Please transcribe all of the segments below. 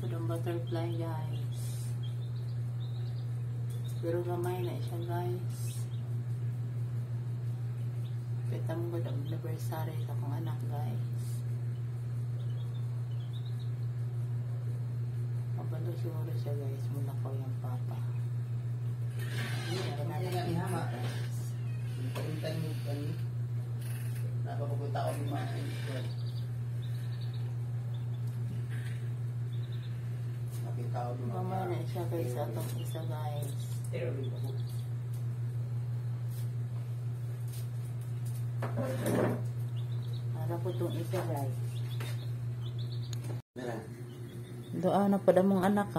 po ng butterfly, guys. Pero gamay na siya, guys. Kita mo ko ang anniversary sa akong anak, guys. Mabalo siguro siya, guys. Mula ko yung papa. Napapapunta ko yung mga mamaya na siya, guys, sa atong isa, guys. Para po itong isa, guys. Doa na pa mong anak,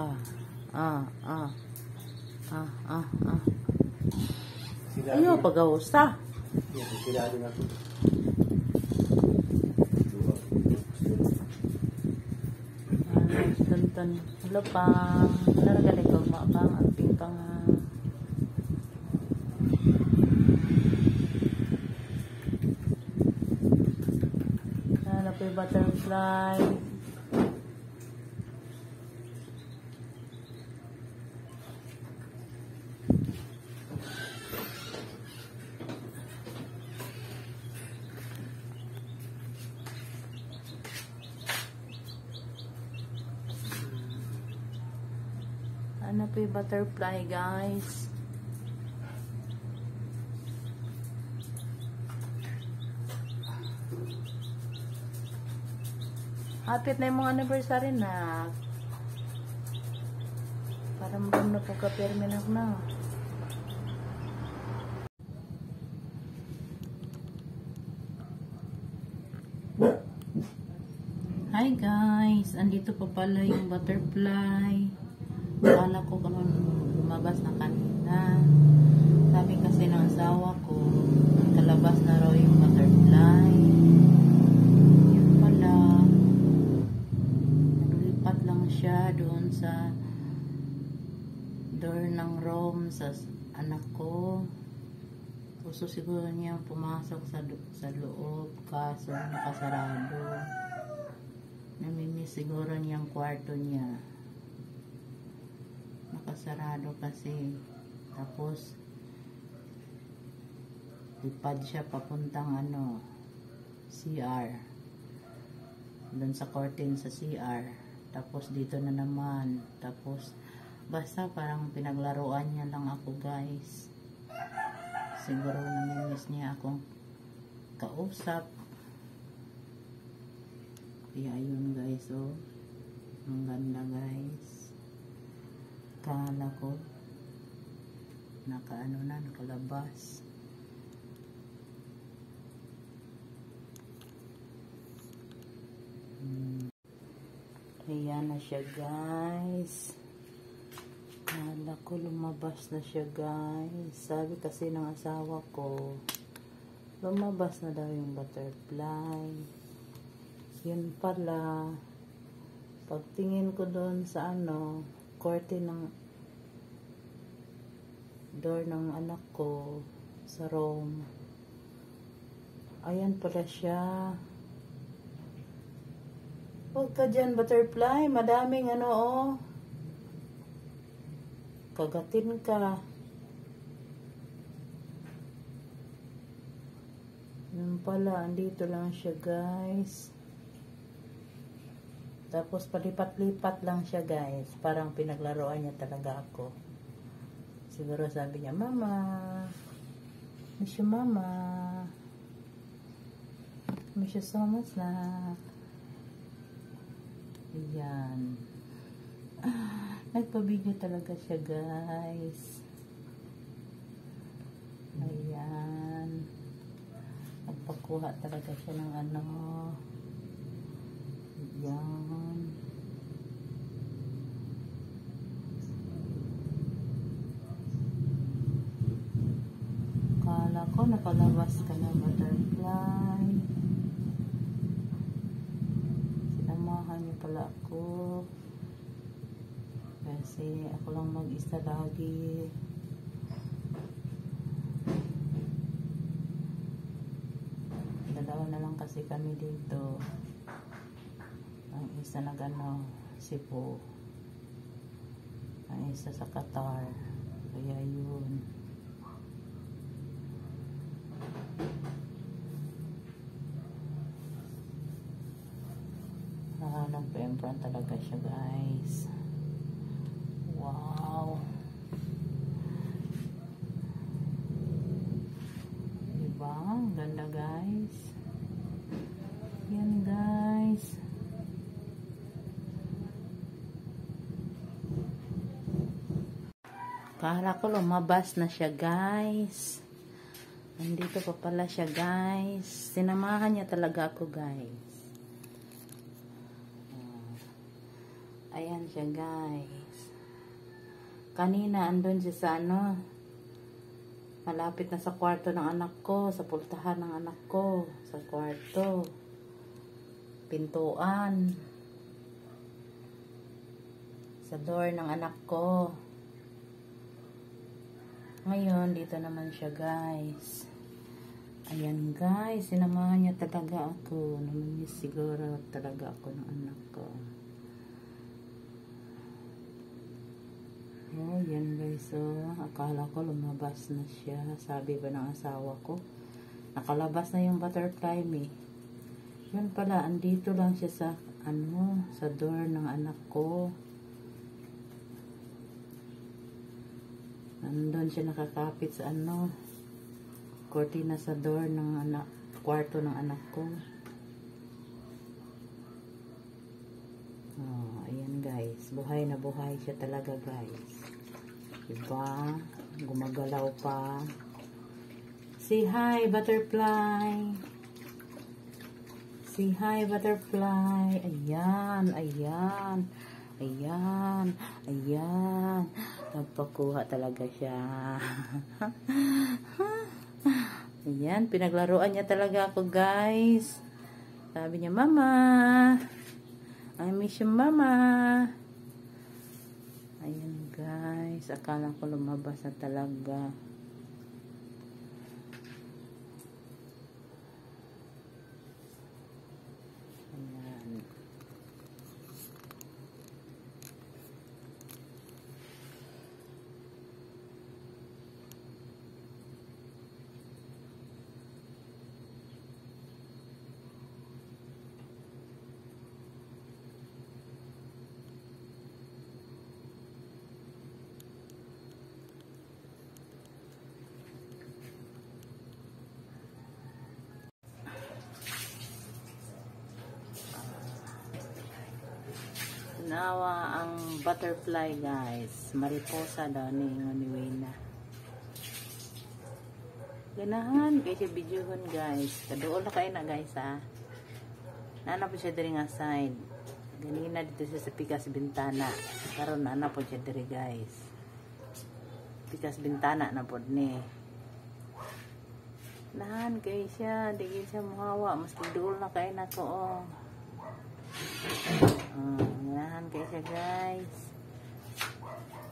Ayaw, pag-awusta. Sigado na po. Tonton. Hello, pang. Naragaling ko, mabang. Ang pingpang. Ano po yung butterfly. Ano po yung butterfly, guys? Hapit na yung mga anniversary na. Para magam na po ka-perminak na. Hi, guys! Andito pa pala yung butterfly. Akala ko kung lumabas na kanina. Sabi kasi ng asawa ko, kalabas na raw yung butterfly. Yun pala. Naglipat lang siya doon sa door ng room sa anak ko. Gusto siguro niya pumasok sa loob, kaso nakasarado. Namimiss siguro niyang kwarto niya. Nakasarado kasi. Tapos lipad siya papuntang CR. Doon sa curtain sa CR. Tapos dito na naman. Tapos basta parang pinaglaruan niya lang ako, guys. Siguro namimiss niya akong kausap. Kaya ayun, guys, oh. Ang ganda, guys. Kala ko nakalabas. Ayan na siya, guys. Kala ko lumabas na siya, guys. Sabi kasi ng asawa ko, lumabas na daw yung butterfly. Yun pala, pagtingin ko doon sa curtain ng door ng anak ko sa room, ayan pala siya. Huwag ka dyan, butterfly, madaming kagatin ka. Yun pala, andito lang siya, guys. Tapos palipat-lipat lang siya, guys. Parang pinaglaruan niya talaga ako. Siguro sabi niya, Mama, miss you, Mama. Miss you so much, na. Ayan. Nagpa-video talaga siya, guys. Ayan. Nagpakuha talaga siya ng Ayan. Kala ko nakalabas ka na, butterfly. Sinamahan niyo pala ako. Kasi ako lang mag-isa lagi. Dalawa na lang kasi kami dito. Ang isa Cebu. Ang isa sa Qatar. Kaya yun. Nag-pembran talaga siya, guys. Wow. Diba? Ang ganda, guys. Yan, guys. Kala ko lumabas na siya, guys. Nandito pa pala siya, guys. Sinamahan niya talaga ako, guys. Ayan siya, guys. Kanina, andun siya sa ano, malapit na sa kwarto ng anak ko, sa pultahan ng anak ko, sa kwarto. Pintuan. Sa door ng anak ko. Ngayon, dito naman siya, guys. Ayan, guys. Sinamahan niya talaga ako. Namimiss siguro talaga ako ng anak ko. Oh, yan, guys. So, akala ko lumabas na siya. Sabi ba ng asawa ko? Nakalabas na yung butterfly, me. Yun pala, andito lang siya sa, sa door ng anak ko. Nandun siya nakakapit sa kortina sa door ng kwarto ng anak ko. Oh, ayan, guys. Buhay na buhay siya talaga, guys. Diba? Gumagalaw pa. Say hi, butterfly. Say hi, butterfly. Ayan, ayan. Ayan, ayan. Nagpakuha talaga siya. Ayan, pinaglaruan niya talaga ako, guys. Sabi niya, Mama, I miss you, Mama. Ayan, guys. Akala ko lumabas na talaga. Ayan. Nawa ang butterfly, guys. Mariposa daw ni Wina. Ganahan kay siya videohon, guys. Kaduol na kayo na, guys, ha. Nana po siya diri nga side. Ganina dito siya sa pikas bintana. Karon nana po siya diri, guys. Pikas bintana na po ni. Nahan kay siya, di siya muhawa. Mas kaduol na kayo na ko, oh. Ganahan kayo siya, guys.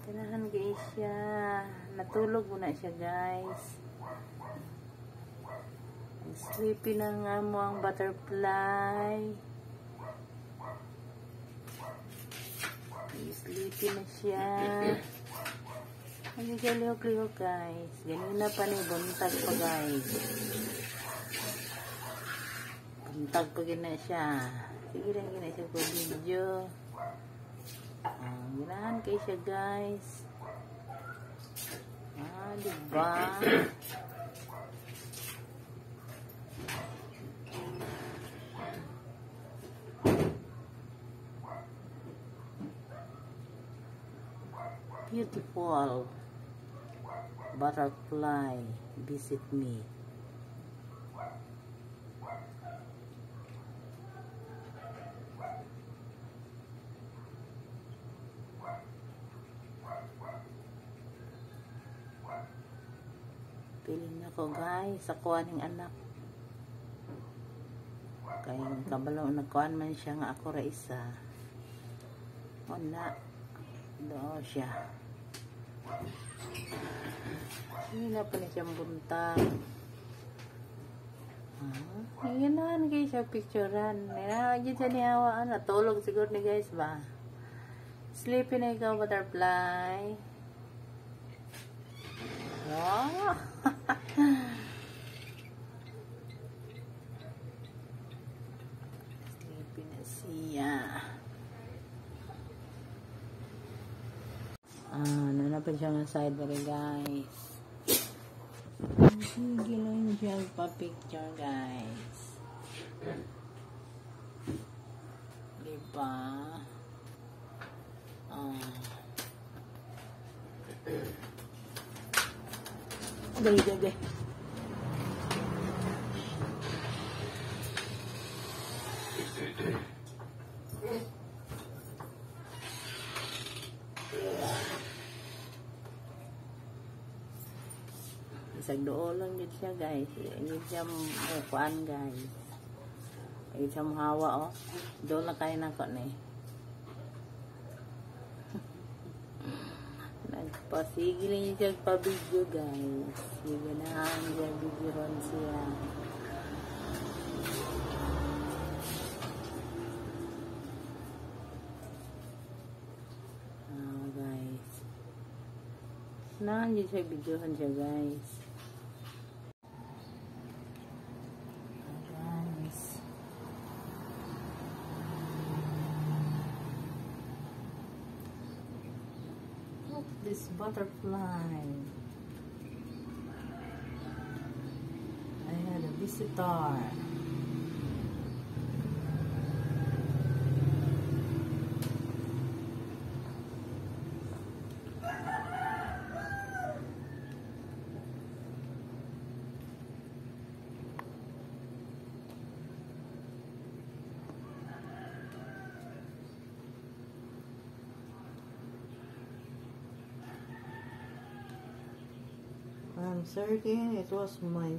Ganahan kayo siya. Natulog muna siya, guys. Sleepy na nga mo ang butterfly. Sleepy na siya. Hindi siya lihok-lihok, guys. Ganina pa ni buntag pa, guys. Buntag pa gina siya. Sige lang gina siya po video. Ganahan kayo siya, guys. Diba? Beautiful butterfly, visit me. Piling ako, guys, sa kuwaning anak. Kaya kabalo nagkuhan man siya nga ako ra isa. Wala. Doon siya. Hindi na pa na siyang buntag. Ganahan kayo siya picturean. Ganahan siya niyawaan. Natulog siguro ni, guys, ba? Sleepy na ikaw, butterfly. Wow! Sleepy na siya. Ano na pa siya ng side rin, guys. Sige lang siya pa-picture, guys. Diba? Dali. Isang doon lang dito siya, guys. Hindi siya mukuan, guys. Ay siya hawa, oh. Doon lang kayo nako na eh. Nagpasigil niya siya pa-video, guys. Sige na, siya videoan siya. Guys. Nandiyan siya videoan siya, guys. This butterfly. I had a visitor. I'm certain it was my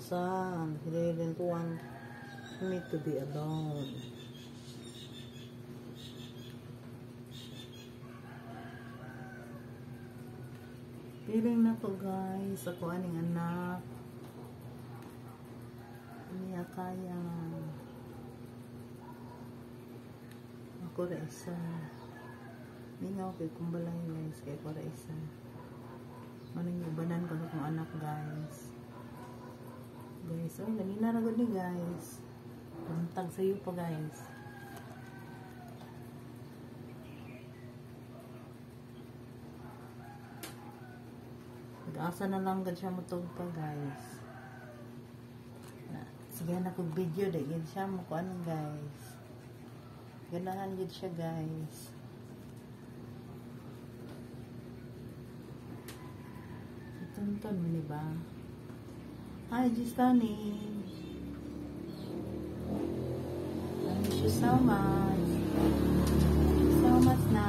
son. He didn't want me to be alone. Feeling na ko, guys. Ako aning anak. Hindi kaya. Ako na isa. Hindi nga okay kung balay, guys. Kaya ako na isa. Manang ibanan ko na kong anak, guys. Guys, ay, ganina na ni guys. Pantag sa iyo pa, guys. Mag-asa na lang gad siya matog pa, guys. Sige na kong video, dahil siya mo ko ano, guys. Ganahan gid siya, guys. Tonton mo, diba? Hi, Gistani. I miss you so much. So much na.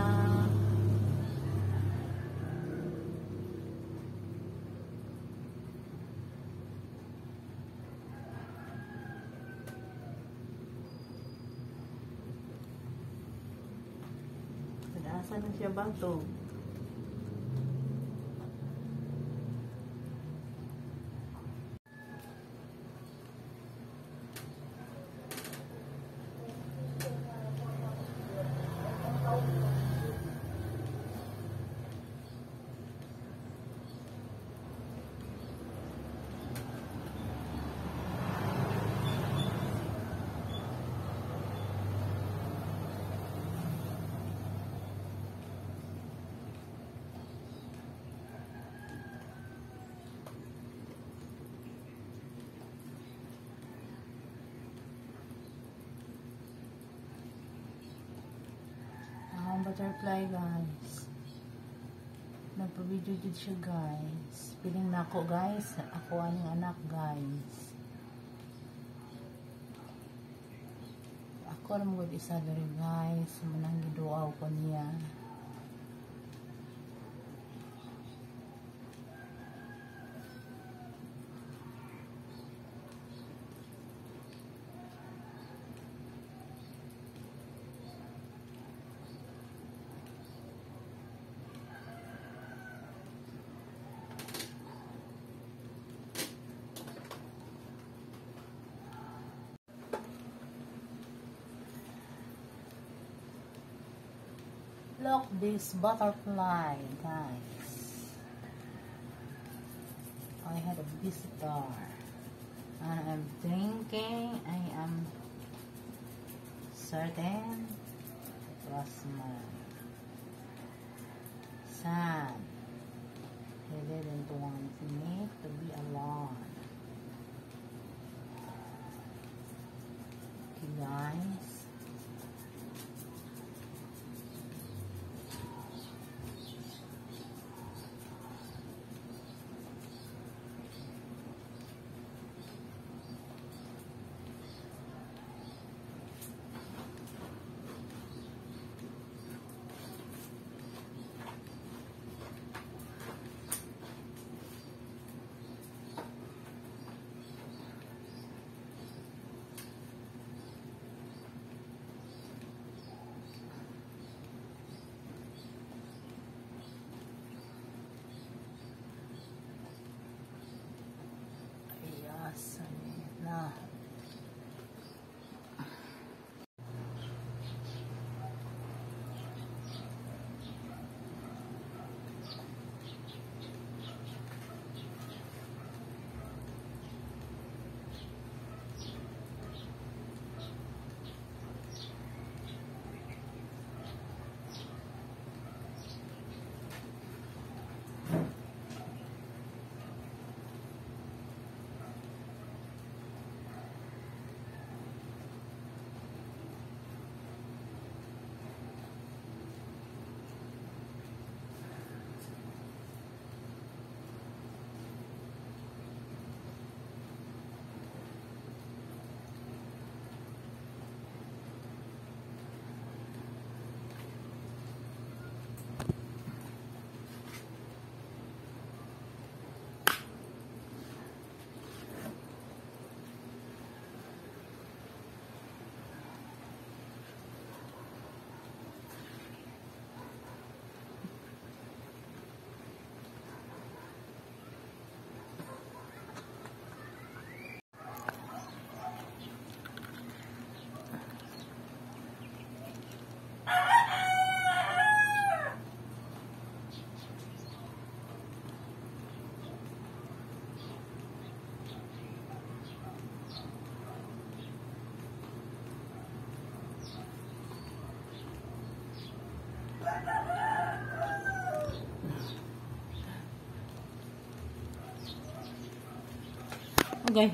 Nag-asa na siya ba ito? Butterfly, guys. Nagpa-video dito siya, guys. Piling na ako, guys. Ako aning anak, guys. Ako rin isa diri, guys. Manang giduaw ko niya. Look this butterfly, guys. I had a visitor. And I'm thinking, I am certain it was my son. He didn't want me to be alone. Okay, guys. Na. Okay.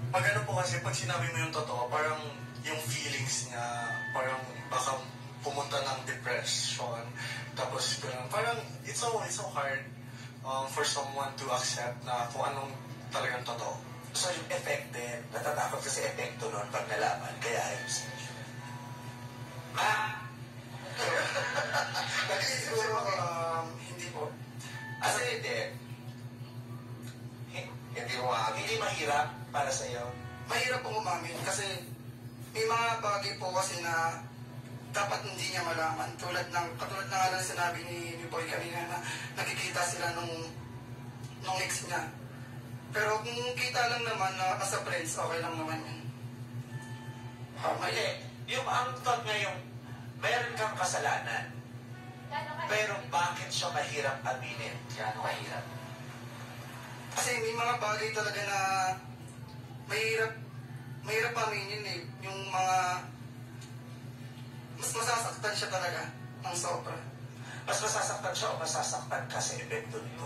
Pag ano po kasi, pag sinabi mo yung totoo, parang yung feelings niya, parang baka pumunta ng depressed. it's so hard for someone to accept na kung anong talagang totoo. So yung affected, natatakot kasi epekto nun pag nalaman, kaya ayaw sa inyo. Ma! Siguro, hindi po. Kasi hindi mahirap para sa iyo. Mahirap pong umamin kasi may mga bagay po kasi na dapat hindi niya malaman. Katulad na nga lang sinabi ni Boy kanina na nakikita sila nung ex niya. Pero kung kita lang naman na as a friends, okay lang naman yun. Hindi. Yung ang thought ngayon, meron kang kasalanan. Pero bakit siya mahirap aminin? Gaano kahirap? Kasi may mga bagay talaga na mahirap aminin eh. Yung mga mas masasaktan siya talaga ng sobra. Mas masasaktan siya o masasaktan ka sa epekto nito?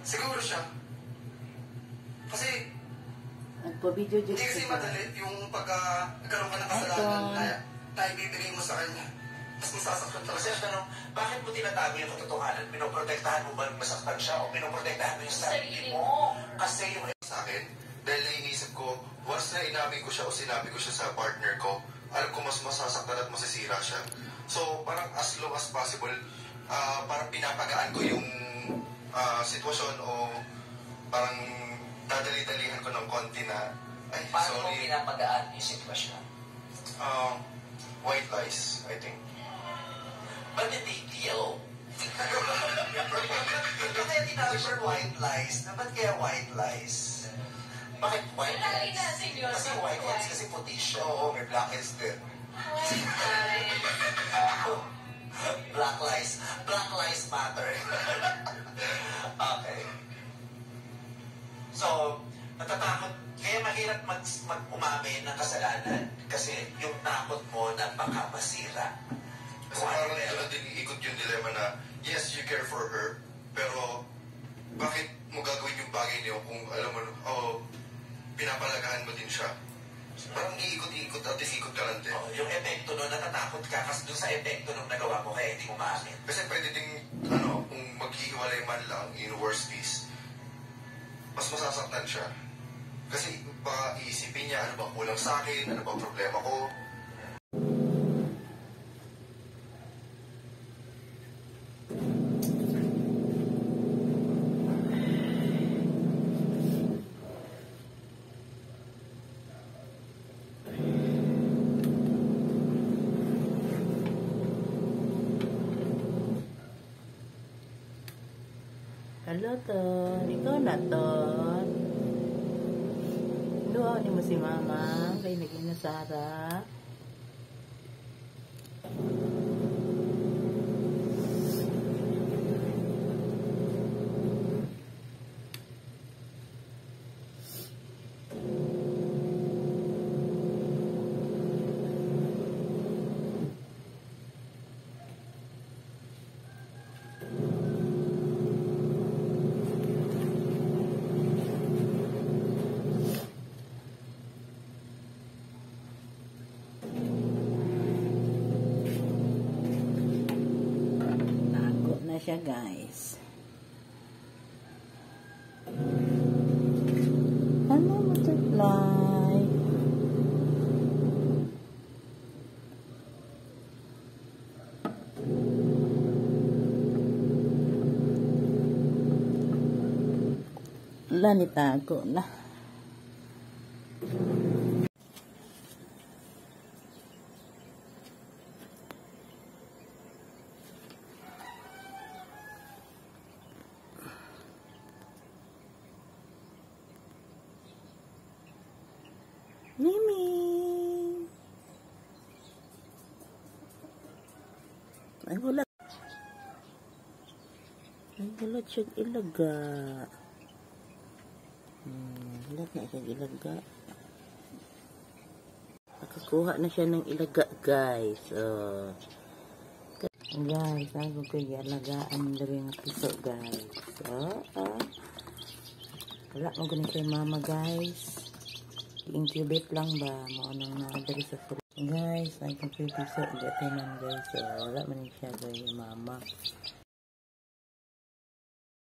Siguro siya. Kasi Nagpa-video hindi kasi madali yung pagkaroon ka ng kasalanan na ibibigay mo sa kanya. Mas masasaktan talaga Kasi siya. tanong, bakit mo tinatago yung katotohanan? Pinoprotektahan mo ba masaktan siya o pinoprotektahan mo yung sarili mo? Kasi yung sa akin dahil naiisip ko once na inamin ko siya o sinabi ko siya sa partner ko, alam ko mas masasaktan at masisira siya. So parang as low as possible, parang pinapagaan ko yung sitwasyon o parang dadali-dalihan ko ng konti na ay paano mo sorry, pinapagaan yung sitwasyon? white lies, I think. But the big deal. Hindi tinawag siya white lies. Na ba't kaya white lies? Bakit white lies? Kasi white lies kasi puti siya. Oo, may black heads din. Black lies. Black lies matter. Okay. So, natatakot. Kaya mahirap mag-umamin ng kasalanan kasi yung takot mo na baka masira. Kasi parang doon din iikot yung dilema na yes, you care for her, pero bakit mo gagawin yung bagay niyo kung alam mo, pinapalagaan mo din siya. Parang iikot-ikot at ikot ka lang din. Yung epekto nun, natatakot ka kasi dun sa epekto nung nagawa mo kaya hindi mo maamin. Kasi pwede ding, kung maghihiwalay man lang in worst case, mas masasaktan siya. Kasi baka iisipin niya, ano ba kulang sa akin, ano ba problema ko. Hello, Ton. Ikaw na, Ton. Luha ni mo si Mama. Kay naging na Sara. Siya, guys. Ano, butterfly? Wala, nitago na. Mimi. Ay, wala. Ay, wala siya ilaga. Wala na siya ilaga. Nakakuha na siya ng ilaga, guys. Guys, ako ko ilagaan dari ng piso, guys. Wala mo ganun kay Mama, guys. Incubate lang ba? Maunang na dari sa fruit. Guys, guys, nagpipigso, gatinan guys, so wala man siya guys, mama.